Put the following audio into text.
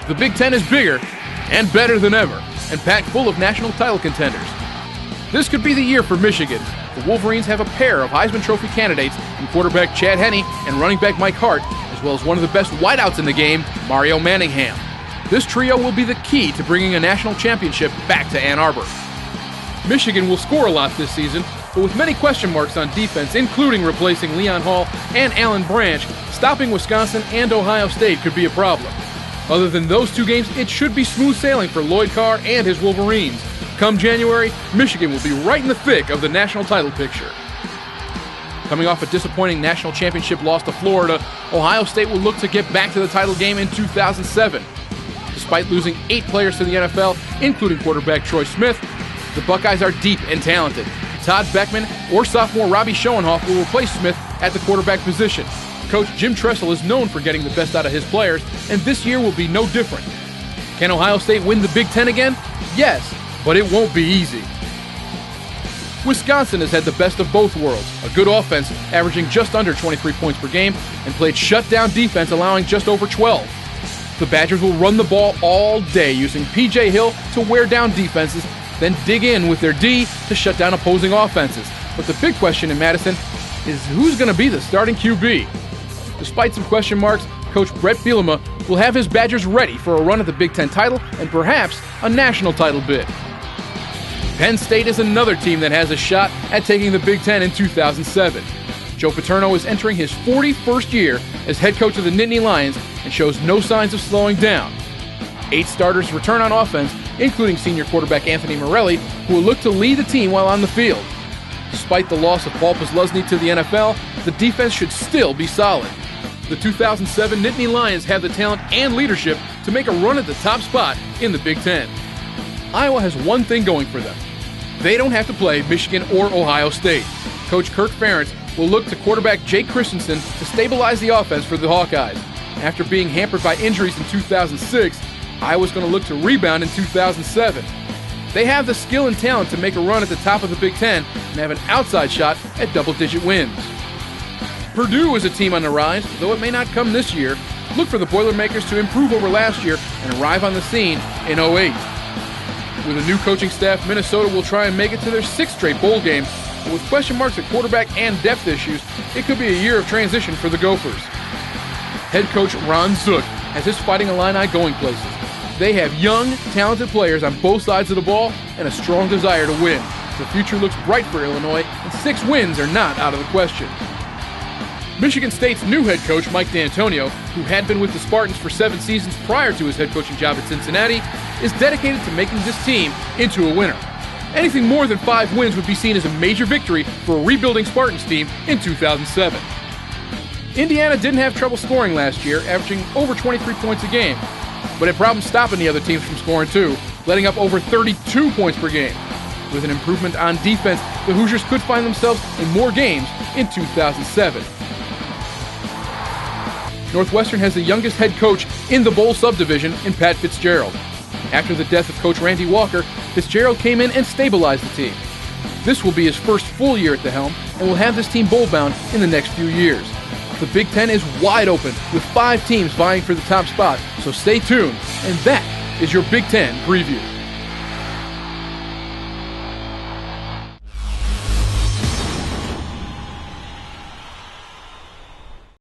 The Big Ten is bigger and better than ever, and packed full of national title contenders. This could be the year for Michigan. The Wolverines have a pair of Heisman Trophy candidates in quarterback Chad Henne and running back Mike Hart, as well as one of the best wideouts in the game, Mario Manningham. This trio will be the key to bringing a national championship back to Ann Arbor. Michigan will score a lot this season, but with many question marks on defense, including replacing Leon Hall and Alan Branch, stopping Wisconsin and Ohio State could be a problem. Other than those two games, it should be smooth sailing for Lloyd Carr and his Wolverines. Come January, Michigan will be right in the thick of the national title picture. Coming off a disappointing national championship loss to Florida, Ohio State will look to get back to the title game in 2007. Despite losing 8 players to the NFL, including quarterback Troy Smith, the Buckeyes are deep and talented. Todd Beckman or sophomore Robbie Schoenhoff will replace Smith at the quarterback position. Coach Jim Tressel is known for getting the best out of his players, and this year will be no different. Can Ohio State win the Big Ten again? Yes, but it won't be easy. Wisconsin has had the best of both worlds, a good offense averaging just under 23 points per game, and played shutdown defense allowing just over 12. The Badgers will run the ball all day using P.J. Hill to wear down defenses, then dig in with their D to shut down opposing offenses. But the big question in Madison is who's going to be the starting QB? Despite some question marks, Coach Brett Bielema will have his Badgers ready for a run at the Big Ten title and perhaps a national title bid. Penn State is another team that has a shot at taking the Big Ten in 2007. Joe Paterno is entering his 41st year as head coach of the Nittany Lions and shows no signs of slowing down. 8 starters return on offense, including senior quarterback Anthony Morelli, who will look to lead the team while on the field. Despite the loss of Paul Posluszny to the NFL, the defense should still be solid. The 2007 Nittany Lions have the talent and leadership to make a run at the top spot in the Big Ten. Iowa has one thing going for them. They don't have to play Michigan or Ohio State. Coach Kirk Ferentz will look to quarterback Jake Christensen to stabilize the offense for the Hawkeyes. After being hampered by injuries in 2006, Iowa's going to look to rebound in 2007. They have the skill and talent to make a run at the top of the Big Ten and have an outside shot at double-digit wins. Purdue is a team on the rise, though it may not come this year. Look for the Boilermakers to improve over last year and arrive on the scene in 2008. With a new coaching staff, Minnesota will try and make it to their 6th straight bowl game, but with question marks at quarterback and depth issues, it could be a year of transition for the Gophers. Head coach Ron Zook has his Fighting Illini going places. They have young, talented players on both sides of the ball and a strong desire to win. The future looks bright for Illinois, and 6 wins are not out of the question. Michigan State's new head coach, Mike D'Antonio, who had been with the Spartans for 7 seasons prior to his head coaching job at Cincinnati, is dedicated to making this team into a winner. Anything more than 5 wins would be seen as a major victory for a rebuilding Spartans team in 2007. Indiana didn't have trouble scoring last year, averaging over 23 points a game, but had problems stopping the other teams from scoring too, letting up over 32 points per game. With an improvement on defense, the Hoosiers could find themselves in more games in 2007. Northwestern has the youngest head coach in the Bowl subdivision in Pat Fitzgerald. After the death of Coach Randy Walker, Fitzgerald came in and stabilized the team. This will be his first full year at the helm and will have this team bowl-bound in the next few years. The Big Ten is wide open with 5 teams vying for the top spot, so stay tuned. And that is your Big Ten preview.